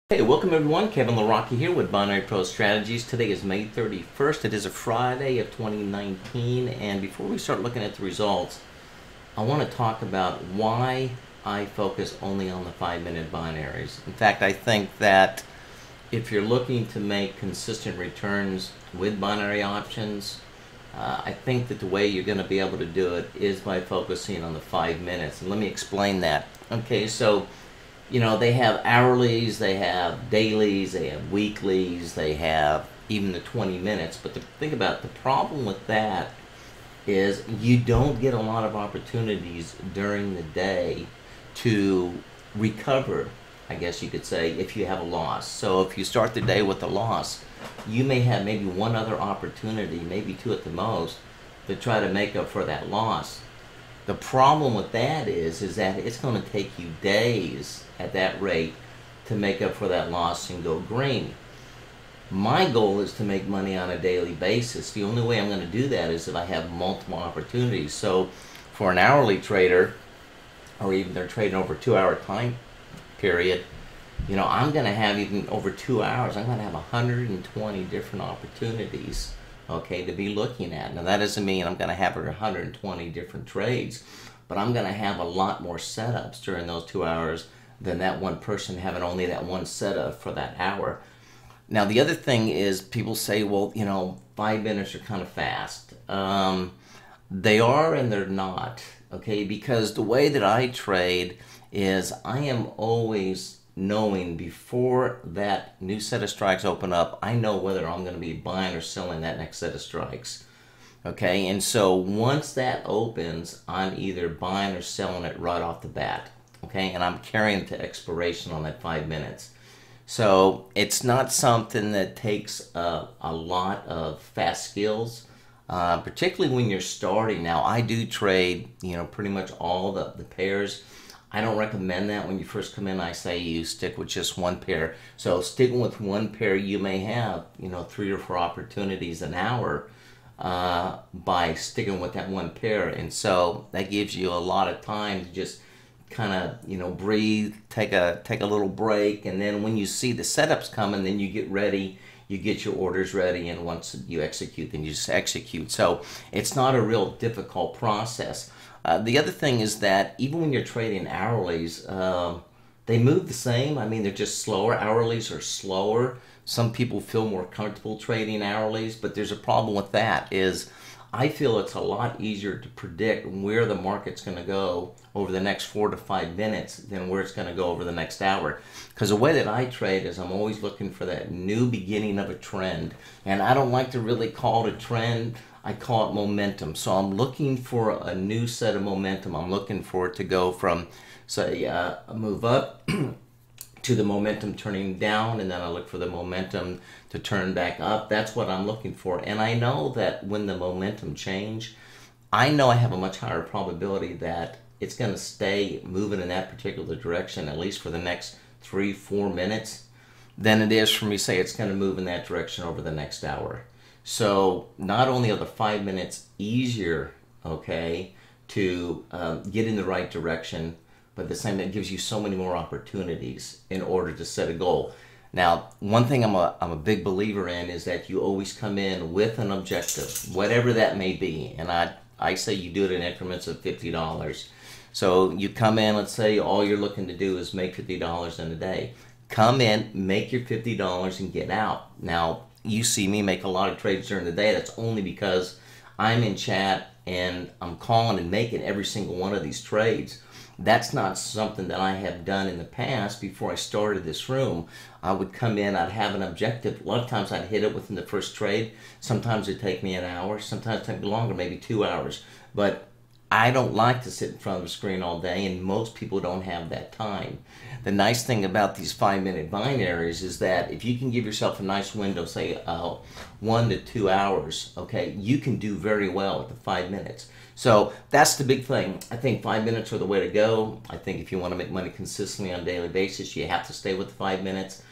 Hey, welcome everyone. Kevin LaRocca here with Binary Pro Strategies. Today is May 31st. It is a Friday of 2019, and before we start looking at the results, I want to talk about why I focus only on the 5-minute binaries. In fact, I think that if you're looking to make consistent returns with binary options, I think that the way you're going to be able to do it is by focusing on the 5 minutes. And let me explain that. Okay, so they have hourlies, they have dailies, they have weeklies, they have even the 20 minutes. But think about it, the problem with that is you don't get a lot of opportunities during the day to recover, I guess you could say, if you have a loss. So if you start the day with a loss, you may have maybe one other opportunity, maybe two at the most, to try to make up for that loss. The problem with that is that it's going to take you days at that rate to make up for that loss and go green. My goal is to make money on a daily basis. The only way I'm going to do that is if I have multiple opportunities. So for an hourly trader, or even they're trading over a 2-hour time period, I'm going to have even over 2 hours, I'm going to have 120 different opportunities, okay, to be looking at. Now that doesn't mean I'm going to have 120 different trades, but I'm going to have a lot more setups during those 2 hours than that one person having only that one setup for that hour. Now the other thing is people say, well, 5 minutes are kind of fast. They are and they're not, okay, because the way that I trade is I am always knowing before that new set of strikes open up, I know whether I'm going to be buying or selling that next set of strikes. Okay, and so once that opens, I'm either buying or selling it right off the bat. Okay, and I'm carrying it to expiration on that 5 minutes. So it's not something that takes a lot of fast skills, particularly when you're starting. Now, I do trade, pretty much all the pairs. I don't recommend that when you first come in. I say you stick with just one pair. So sticking with one pair, you may have, 3 or 4 opportunities an hour by sticking with that one pair. And so that gives you a lot of time to just kind of, breathe, take a little break. And then when you see the setups coming, then you get ready. You get your orders ready, and once you execute, then you just execute. So it's not a real difficult process. The other thing is that even when you're trading hourlies, they move the same. I mean, they're just slower. Hourlies are slower. Some people feel more comfortable trading hourlies, but there's a problem with that is I feel it's a lot easier to predict where the market's going to go over the next 4 to 5 minutes than where it's going to go over the next hour. Because the way that I trade is I'm always looking for that new beginning of a trend. And I don't like to really call it a trend. I call it momentum. So I'm looking for a new set of momentum. I'm looking for it to go from, say, a move up to the momentum turning down, and then I look for the momentum to turn back up. That's what I'm looking for. And I know that when the momentum change, I know I have a much higher probability that it's going to stay moving in that particular direction, at least for the next 3-4 minutes, than it is for me to say it's going to move in that direction over the next hour. So not only are the 5 minutes easier, okay, to get in the right direction, but at the same time, it gives you so many more opportunities in order to set a goal. Now, one thing I'm a big believer in is that you always come in with an objective, whatever that may be. And I say you do it in increments of $50. So you come in, let's say all you're looking to do is make $50 in a day. Come in, make your $50 and get out. Now, you see me make a lot of trades during the day. That's only because I'm in chat and I'm calling and making every single one of these trades. That's not something that I have done in the past. Before I started this room, I would come in, I'd have an objective. A lot of times I'd hit it within the first trade. Sometimes it'd take me an hour, sometimes it'd take me longer, maybe 2 hours. But I don't like to sit in front of a screen all day, and most people don't have that time. The nice thing about these 5-minute binaries is that if you can give yourself a nice window, say 1 to 2 hours, okay, you can do very well at the 5 minutes. So that's the big thing. I think 5 minutes are the way to go. I think if you want to make money consistently on a daily basis, you have to stay with the 5 minutes.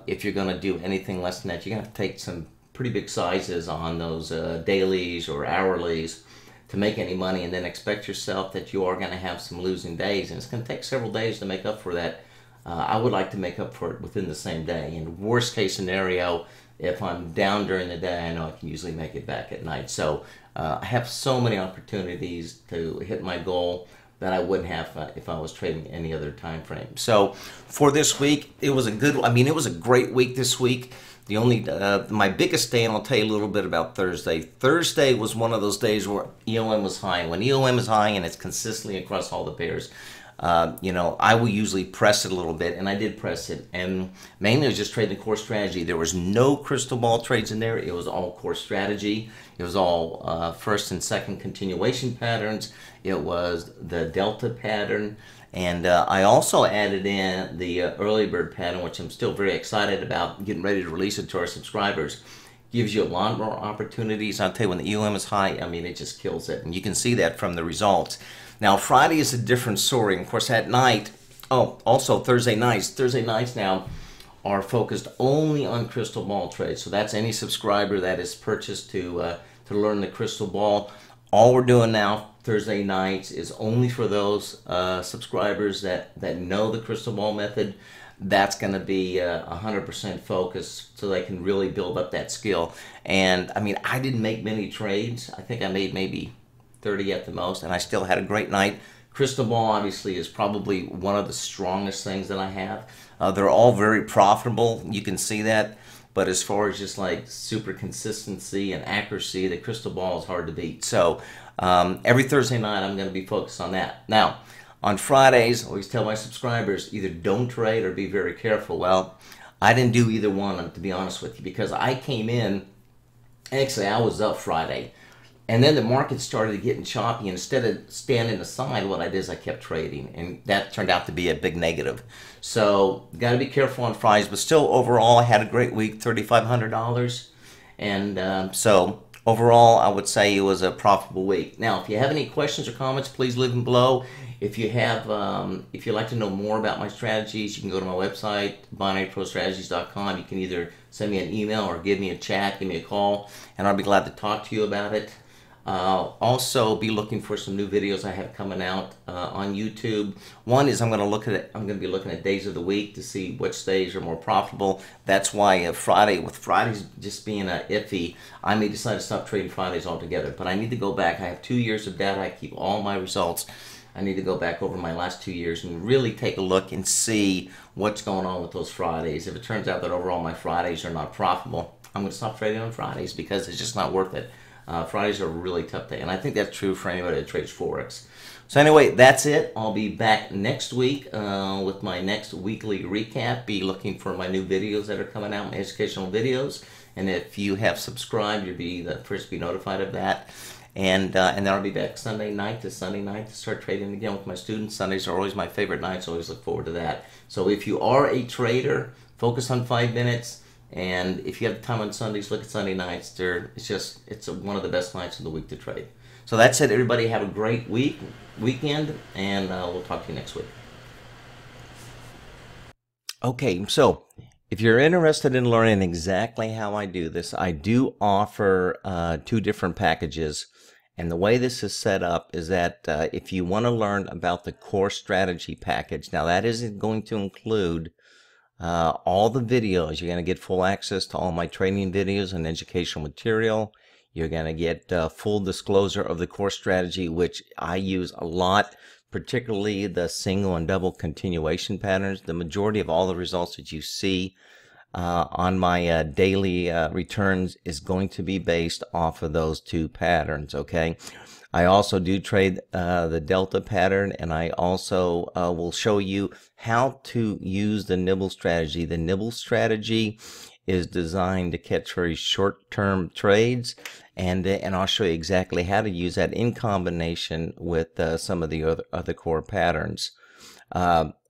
If you're going to do anything less than that, you're going to have to take some pretty big sizes on those dailies or hourlies to make any money, and then expect yourself that you are going to have some losing days, and it's going to take several days to make up for that I would like to make up for it within the same day. In worst case scenario, if I'm down during the day, I know I can usually make it back at night. So I have so many opportunities to hit my goal that I wouldn't have if I was trading any other time frame. So for this week, it was a good. I mean, it was a great week this week. The only my biggest day, and I'll tell you a little bit about Thursday. Thursday was one of those days where EOM was high. When EOM is high and it's consistently across all the pairs, I will usually press it a little bit, and I did press it. And mainly it was just trading the core strategy. There was no crystal ball trades in there. It was all core strategy. It was all first and second continuation patterns. It was the delta pattern. And I also added in the early bird pattern, which I'm still very excited about, getting ready to release it to our subscribers. Gives you a lot more opportunities. I'll tell you, when the EOM is high, I mean, it just kills it. And you can see that from the results. Now, Friday is a different story. Of course, at night, also Thursday nights. Thursday nights now are focused only on crystal ball trades. So that's any subscriber that is purchased to learn the crystal ball. All we're doing now Thursday nights is only for those subscribers that know the crystal ball method. That's going to be 100% focus, so they can really build up that skill. And I mean, I didn't make many trades. I think I made maybe 30 at the most, and I still had a great night. Crystal ball obviously is probably one of the strongest things that I have. They're all very profitable. You can see that. But as far as just like super consistency and accuracy, the crystal ball is hard to beat. So every Thursday night, I'm going to be focused on that. Now, on Fridays, I always tell my subscribers, either don't trade or be very careful. Well, I didn't do either one, to be honest with you, because I came in, actually I was up Friday, and then the market started getting choppy, and instead of standing aside, what I did is I kept trading, and that turned out to be a big negative. So, got to be careful on Fridays, but still, overall, I had a great week, $3,500, and so overall, I would say it was a profitable week. Now, if you have any questions or comments, please leave them below. If you have, if you'd like to know more about my strategies, you can go to my website, binaryprostrategies.com. You can either send me an email or give me a chat, give me a call, and I'll be glad to talk to you about it. Also, be looking for some new videos I have coming out on YouTube. One is I'm going to be looking at days of the week to see which days are more profitable. That's why with Fridays just being iffy, I may decide to stop trading Fridays altogether. But I need to go back. I have 2 years of data. I keep all my results. I need to go back over my last 2 years and really take a look and see what's going on with those Fridays. If it turns out that overall my Fridays are not profitable, I'm going to stop trading on Fridays because it's just not worth it. Fridays are a really tough day, and I think that's true for anybody that trades Forex. So anyway, that's it. I'll be back next week with my next weekly recap. Be looking for my new videos that are coming out, my educational videos. And if you have subscribed, you'll be the first to be notified of that. And then I'll be back Sunday night to start trading again with my students. Sundays are always my favorite nights. Always look forward to that. So if you are a trader, focus on 5 minutes. And if you have time on Sundays, look at Sunday nights. It's one of the best nights of the week to trade. So that's it, everybody. Have a great weekend, and we'll talk to you next week. Okay, so if you're interested in learning exactly how I do this, I do offer 2 different packages. And the way this is set up is that if you want to learn about the core strategy package, now that isn't going to include all the videos. You're going to get full access to all my training videos and educational material. You're going to get full disclosure of the core strategy, which I use a lot, particularly the single and double continuation patterns. The majority of all the results that you see on my daily returns is going to be based off of those 2 patterns, okay? I also do trade the delta pattern, and I also will show you how to use the nibble strategy. The nibble strategy is designed to catch very short-term trades, and I'll show you exactly how to use that in combination with some of the other core patterns.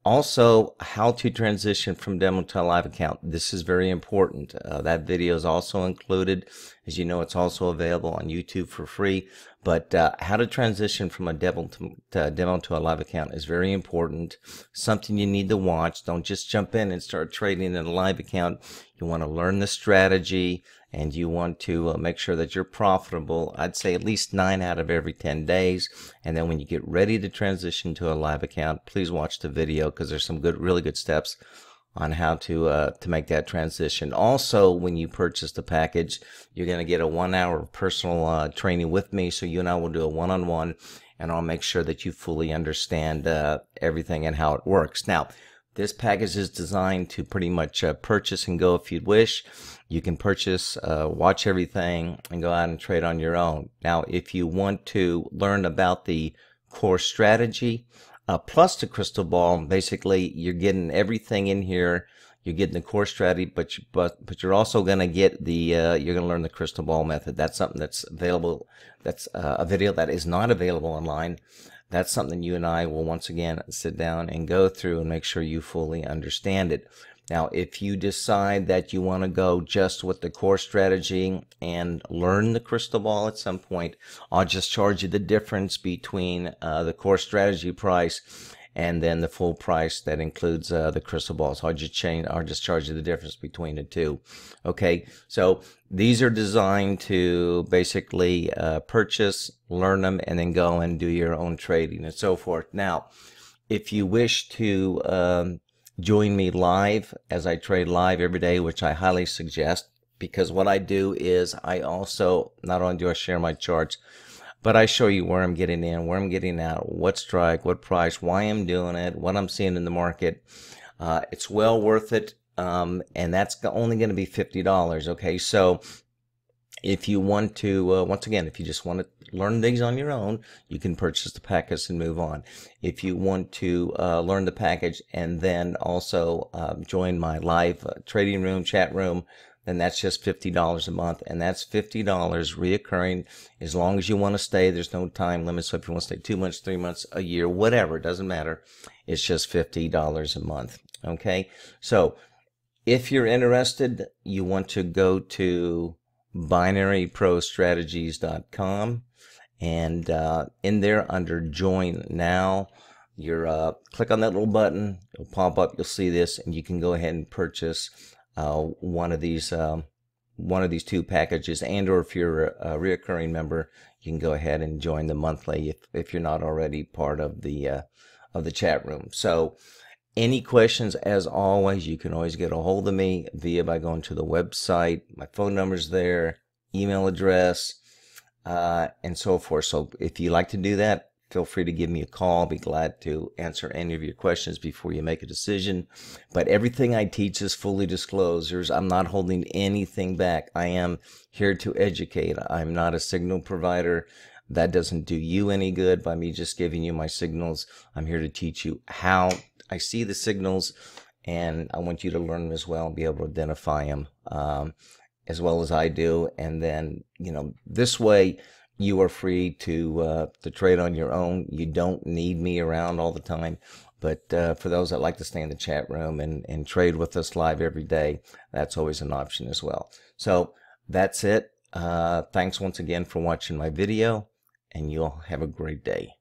Also, how to transition from demo to a live account. This is very important. That video is also included. As you know, it's also available on YouTube for free. But how to transition from a demo to a live account is very important. Something you need to watch. Don't just jump in and start trading in a live account. You want to learn the strategy, and you want to make sure that you're profitable. I'd say at least 9 out of every 10 days. And then when you get ready to transition to a live account, please watch the video, because there's some really good steps on how to make that transition. Also, when you purchase the package, you're going to get a 1-hour personal training with me. So you and I will do a one-on-one, and I'll make sure that you fully understand everything and how it works. Now, this package is designed to pretty much purchase and go if you'd wish. You can purchase, watch everything, and go out and trade on your own. Now, if you want to learn about the core strategy, plus the crystal ball, basically you're getting everything in here. You're getting the core strategy, but you're also going to get the you're going to learn the crystal ball method. That's something that's available. That's a video that is not available online. That's something you and I will once again sit down and go through and make sure you fully understand it. Now, if you decide that you want to go just with the core strategy and learn the crystal ball at some point, I'll just charge you the difference between the core strategy price and then the full price that includes the crystal ball. So I'll just charge you the difference between the two. Okay, so these are designed to basically purchase, learn them, and then go and do your own trading and so forth. Now, if you wish to join me live as I trade live every day, which I highly suggest, because what I do is I also, not only do I share my charts, but I show you where I'm getting in, where I'm getting out, what strike, what price, why I'm doing it, what I'm seeing in the market. It's well worth it, and that's only going to be $50. Okay, so if you want to, once again, if you just want to learn things on your own, you can purchase the package and move on. If you want to learn the package and then also join my live trading room, chat room, then that's just $50 a month. And that's $50 reoccurring as long as you want to stay. There's no time limit. So if you want to stay 2 months, 3 months, a year, whatever, it doesn't matter. It's just $50 a month. Okay. So if you're interested, you want to go to binaryprostrategies.com, and in there under join now, you're click on that little button, it'll pop up, you'll see this, and you can go ahead and purchase one of these 2 packages, and or if you're a reoccurring member, you can go ahead and join the monthly if you're not already part of the chat room. So any questions, as always, you can always get a hold of me by going to the website. My phone number's there, email address, and so forth. So if you like to do that, feel free to give me a call. I'll be glad to answer any of your questions before you make a decision. But everything I teach is fully disclosed. I'm not holding anything back. I am here to educate. I'm not a signal provider. That doesn't do you any good by me just giving you my signals. I'm here to teach you how I see the signals, and I want you to learn them as well and be able to identify them as well as I do. And then, this way you are free to trade on your own. You don't need me around all the time. But for those that like to stay in the chat room and trade with us live every day, that's always an option as well. So that's it. Thanks once again for watching my video, and you'll have a great day.